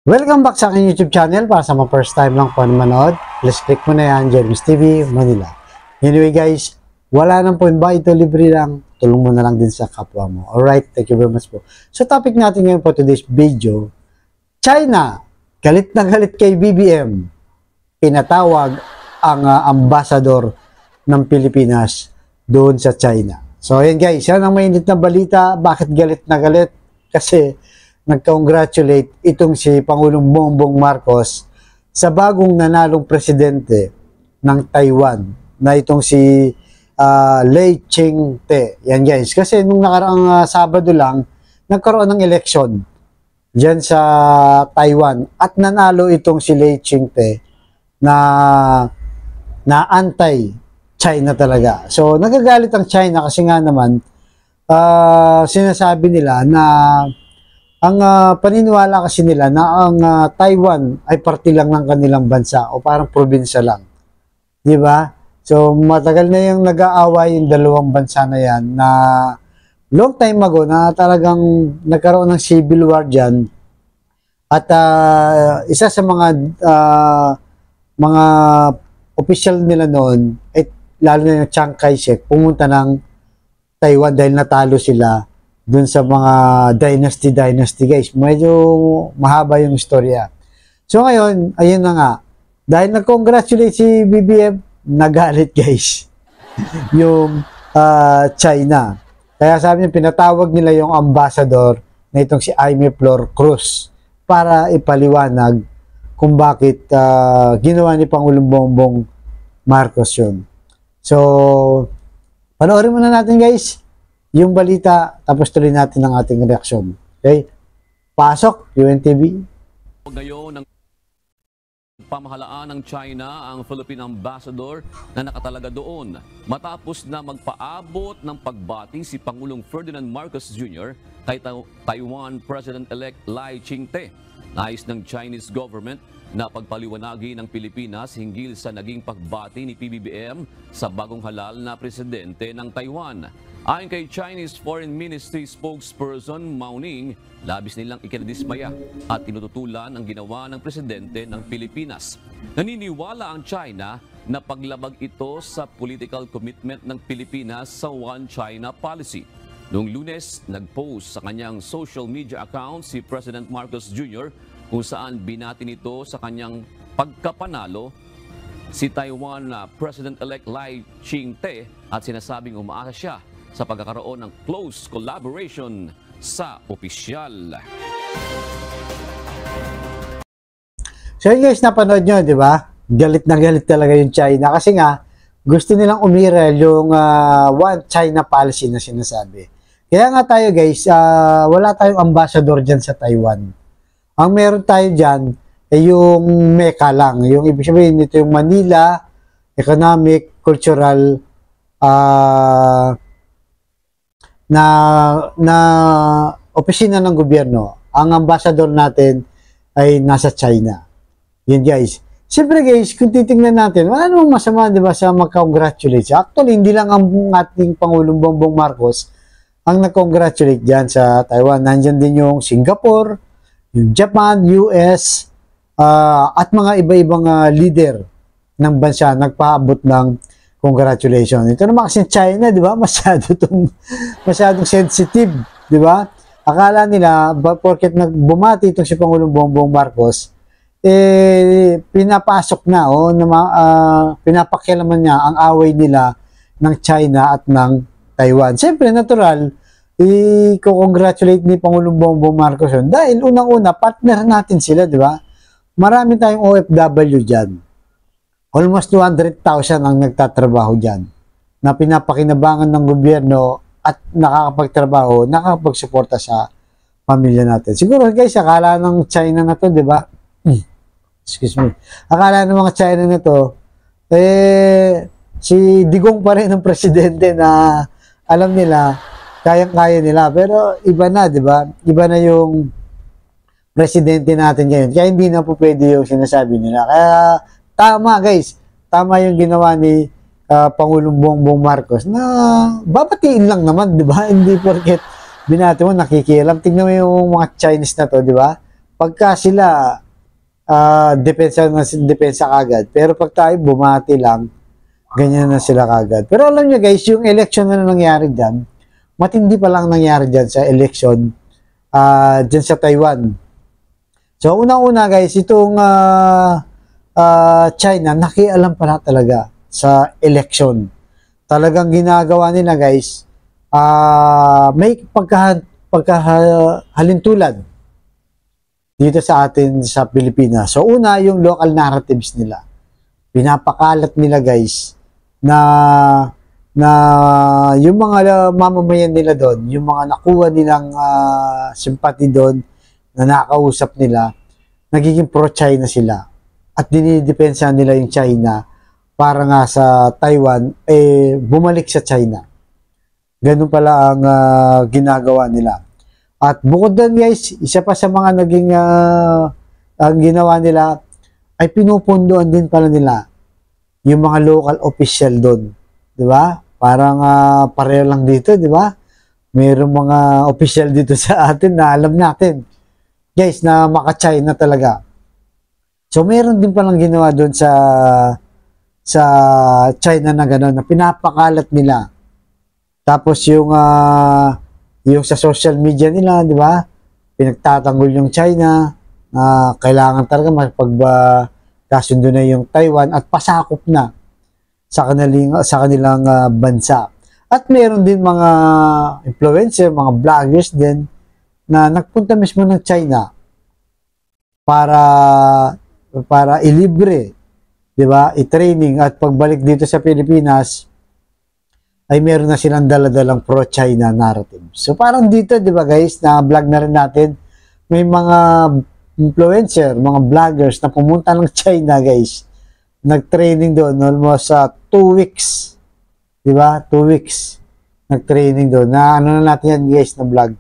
Welcome back sa aking YouTube channel. Para sa mga first time lang po manood, please click mo na yan, Jeremy's TV, Manila. Anyway guys, wala nang po ba, ito libre lang. Tulong mo na lang din sa kapwa mo. Alright, thank you very much po. So topic natin ngayon po today's video, China, galit na galit kay BBM. Pinatawag ang ambassador ng Pilipinas doon sa China. So ayan guys, yan ang mainit na balita. Bakit galit na galit? Kasi nag-congratulate itong si Pangulong Bongbong Marcos sa bagong nanalong presidente ng Taiwan na itong si Lai Ching-te. Yan guys, kasi nung nakaraang Sabado lang, nagkaroon ng election dyan sa Taiwan at nanalo itong si Lai Ching-te na anti-China talaga. So nagagalit ang China kasi nga naman sinasabi nila na ang paniniwala kasi nila na ang Taiwan ay parte lang ng kanilang bansa o parang probinsya lang. Di ba? So matagal na yung nag-aaway yung dalawang bansa na yan na long time ago na talagang nagkaroon ng civil war dyan. At isa sa mga official nila noon, ay lalo na yung Chiang Kai-shek, pumunta ng Taiwan dahil natalo sila dun sa mga dynasty guys. Medyo mahaba yung istorya. So ngayon, ayun na nga. Dahil nag-congratulate si BBM, nagalit guys. yung China. Kaya sabi niya, pinatawag nila yung ambassador na itong si Jaime Flor Cruz para ipaliwanag kung bakit ginawa ni Pangulong Bongbong Marcos yun. So, panoorin muna natin guys yung balita, tapos tuloy natin ang ating reaksyon. Okay? Pasok, UNTV. Ngayon, ng pamahalaan ng China ang Philippine Ambassador na nakatalaga doon matapos na magpaabot ng pagbati si Pangulong Ferdinand Marcos Jr. kay Taiwan President-elect Lai Ching-te. Nais ng Chinese government na pagpaliwanagi ng Pilipinas hinggil sa naging pagbati ni PBBM sa bagong halal na presidente ng Taiwan. Ayon kay Chinese Foreign Ministry spokesperson Mao Ning, labis nilang ikinadismaya at tinututulan ang ginawa ng presidente ng Pilipinas. Naniniwala ang China na paglabag ito sa political commitment ng Pilipinas sa One China policy. Noong Lunes, nag-post sa kanyang social media account si President Marcos Jr. kung saan binati nito sa kanyang pagkapanalo si Taiwan President-elect Lai Ching-te at sinasabing umaasa siya sa pagkakaroon ng close collaboration sa opisyal. So yun guys, napanood nyo, di ba? Galit na galit talaga yung China kasi nga gusto nilang umiral yung One China policy na sinasabi. Kaya nga tayo guys, wala tayong ambassador dyan sa Taiwan. Ang meron tayo dyan ay yung MECA lang. Yung ibig sabihin nito yung Manila Economic Cultural na opisina ng gobyerno. Ang ambassador natin ay nasa China. Yun guys. Siyempre guys, kung titingnan natin, wala namang masama, di ba, sa mag-congratulate. Actually, hindi lang ang ating Pangulong Bongbong Marcos ang nag-congratulate dyan sa Taiwan. Nandyan din yung Singapore, yung Japan, US, at mga iba-ibang leader ng bansa nagpaabot ng congratulations. Ito naman kasi China, di ba? Masyadong sensitive, di ba? Akala nila, porket bumati itong si Pangulong Bongbong Marcos, pinapasok na, pinapakialaman niya ang away nila ng China at ng Taiwan. Siyempre, natural, i-congratulate ni Pangulong Bongbong Marcos yun. Dahil unang-una, partner natin sila, di ba? Marami tayong OFW dyan. Almost 200,000 ang nagtatrabaho dyan na pinapakinabangan ng gobyerno at nakakapagtrabaho, nakakapagsuporta sa pamilya natin. Siguro guys, akala ng China na to, di ba? Excuse me. Akala ng mga China na to, si Digong pa rin ang presidente na alam nila, kayang-kaya nila. Pero iba na, di ba? Iba na yung presidente natin ngayon. Kaya hindi na po pwede yung sinasabi nila. Kaya tama guys, tama yung ginawa ni Pangulong Bongbong Marcos na babatiin lang naman, di ba? Hindi porket binati mo, nakikialam. Tignan mo yung mga Chinese na to, di ba? pagka sila depensa kagad. Pero pag tayo bumati lang, ganyan na sila kagad. Pero alam nyo guys, yung election na nangyari dyan, matindi pa lang nangyari dyan sa election dyan sa Taiwan. So, unang-una guys, itong China, nakialam pala talaga sa election. Talagang ginagawa nila guys, may pagkahalintulad dito sa atin sa Pilipinas. So, una, yung local narratives nila. Pinapakalat nila guys na yung mga mamamayan nila doon, yung mga nakuha nilang sympathy doon na nakausap nila, nagiging pro-China sila. At dinidepensa nila yung China para nga sa Taiwan, bumalik sa China. Ganun pala ang ginagawa nila. At bukod doon guys, isa pa sa mga naging ang ginawa nila ay pinupundoan din pala nila yung mga local official doon. Di ba? Parang pareho lang dito, di ba? Mayroong mga official dito sa atin na alam natin. Guys, na maka-China talaga. So, meron din palang ginawa doon sa China na gano'n, na pinapakalat nila. Tapos yung sa social media nila, di ba? Pinagtatanggol yung China, kailangan talaga magpagkasundo na yung Taiwan at pasakop na sa kanilang bansa. At meron din mga influencer, mga vloggers din na nagpunta mismo ng China para ilibre, di ba? I-training at pagbalik dito sa Pilipinas ay meron na silang daladalang pro-China narrative. So parang dito, di ba guys, na vlog na rin natin, may mga influencer, mga vloggers na pumunta ng China guys. Nag-training doon almost 2 weeks. Di ba? 2 weeks. Nag-training doon. Na ano na natin yan guys na vlog.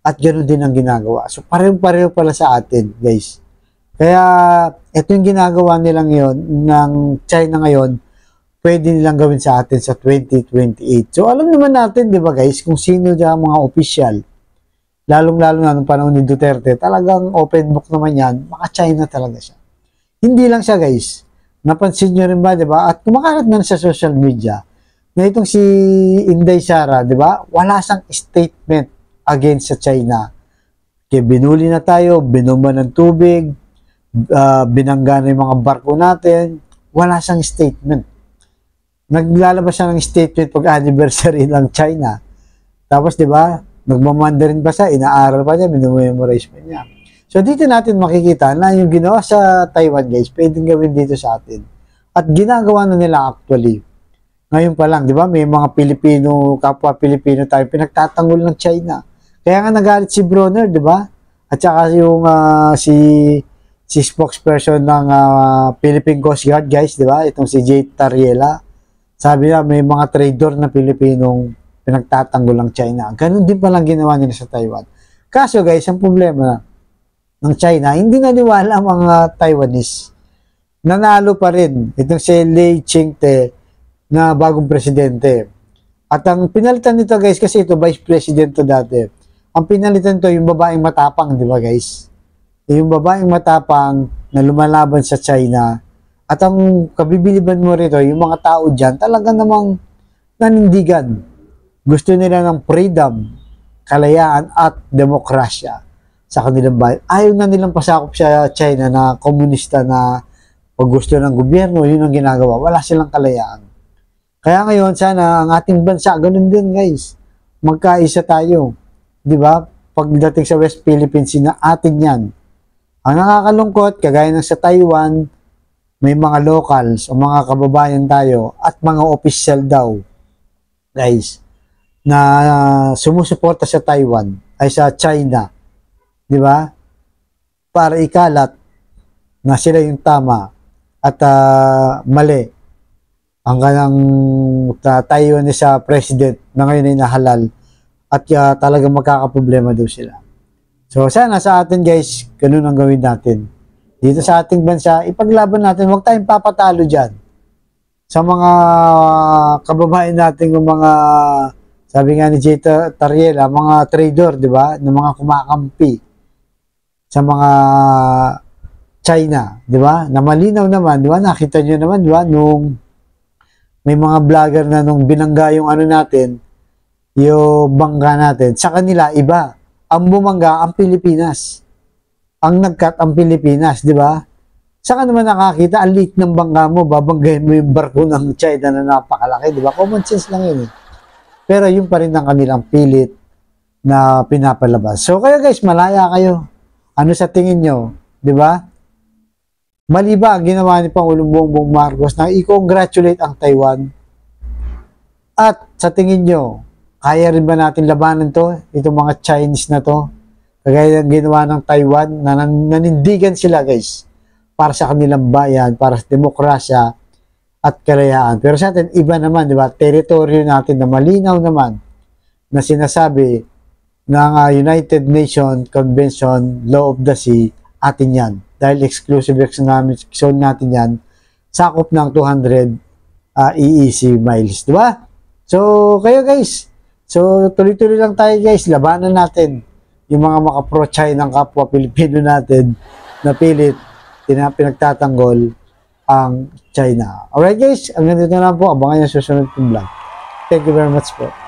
At ganoon din ang ginagawa. So pareho-pareho pala sa atin guys. Kaya ito yung ginagawa nila ngayon ng China ngayon, pwede nilang gawin sa atin sa 2028. So, alam naman natin, di ba guys, kung sino dyan mga official, lalong-lalo na nung panahon ni Duterte, talagang open book naman yan, maka-China talaga siya. Hindi lang siya guys, napansin nyo rin ba, di ba, at kumakalat na sa social media, na itong si Inday Sara, di ba, wala siyang statement against sa China. Kaya binuli na tayo, binomba ng tubig, binangga na yung mga barko natin, wala siyang statement. Naglalabas siya ng statement pag anniversary ng China. Tapos, di ba, nagmamandarin pa siya, inaaral pa niya, minumemorize pa niya. So, dito natin makikita na yung ginawa sa Taiwan, guys, pwedeng gawin dito sa atin. At ginagawa na nila actually. Ngayon pa lang, di ba, may mga Pilipino, kapwa Pilipino tayo, pinagtatanggol ng China. Kaya nga nagalit si Bronner, di ba? At saka yung si spokesperson ng Philippine Coast Guard, guys, di ba? Itong si Jay Tariela. Sabi na may mga trader na Pilipinong pinagtatanggol ng China. Ganun din palang ginawa nila sa Taiwan. Kaso guys, ang problema ng China, hindi naniwala ang mga Taiwanese. Nanalo pa rin itong si Lei Ching-te na bagong presidente. At ang pinalitan nito guys, kasi ito vice president to dati. Ang pinalitan nito yung babaeng matapang, di ba guys? Yung babaeng matapang na lumalaban sa China. At ang kabibiliban mo rito, yung mga tao dyan, talaga namang nanindigan. Gusto nila ng freedom, kalayaan at demokrasya sa kanilang bayan. Ayaw na nilang pasakop sa China na komunista na pag gusto ng gobyerno, yun ang ginagawa. Wala silang kalayaan. Kaya ngayon, sana ang ating bansa, ganun din guys. Magkaisa tayo. Di ba? Pagdating sa West Philippines, na atin yan. Ang nakakalungkot, kagaya ng sa Taiwan, may mga locals o mga kababayan tayo at mga official daw, guys, na sumusuporta sa Taiwan ay sa China, di ba? Para ikalat na sila yung tama at mali ang kanang Taiwanese sa president na ngayon ay nahalal at talagang magkakaproblema daw sila. So sana sa atin guys, ganun ang gawin natin. Dito sa ating bansa, ipaglaban natin, huwag tayong papatalo dyan. Sa mga kababayan natin, yung mga, sabi nga ni Jay Tariela, mga trader, di ba? Ng mga kumakampi. sa mga China, di ba? Na malinaw naman, di ba? Nakita nyo naman, di ba? Nung may mga vlogger na nung binangga yung ano natin, yung bangga natin, sa kanila, iba. Ang bumangga, ang Pilipinas. Ang nagkat ang Pilipinas, di ba? Saka naman nakakita, ang liit ng bangga mo, babanggahin mo yung barko ng China na napakalaki, di ba? Common sense lang yun eh. Pero yun pa rin ang kanilang pilit na pinapalabas. So kayo guys, malaya kayo. Ano sa tingin nyo? Di ba? Mali ba ang ginawa ni Pangulong Bongbong Marcos na i-congratulate ang Taiwan? At sa tingin nyo, kaya rin ba natin labanan to? Itong mga Chinese na to? Kagaya ng ginawa ng Taiwan na nanindigan sila guys para sa kanilang bayan, para sa demokrasya at kalayaan. Pero sa atin, iba naman, di ba? Teritoryo natin na malinaw naman na sinasabi ng United Nations Convention Law of the Sea, atin yan. Dahil exclusive zone natin yan, sakop ng 200 EEC miles, di ba? So, kayo guys, so tuloy-tuloy lang tayo guys, labanan natin yung mga makapro-China ng kapwa Pilipino natin na pilit pinagtatanggol ang China. Alright guys, hanggang dito na lang po, abangan yung susunod kong vlog. Thank you very much po.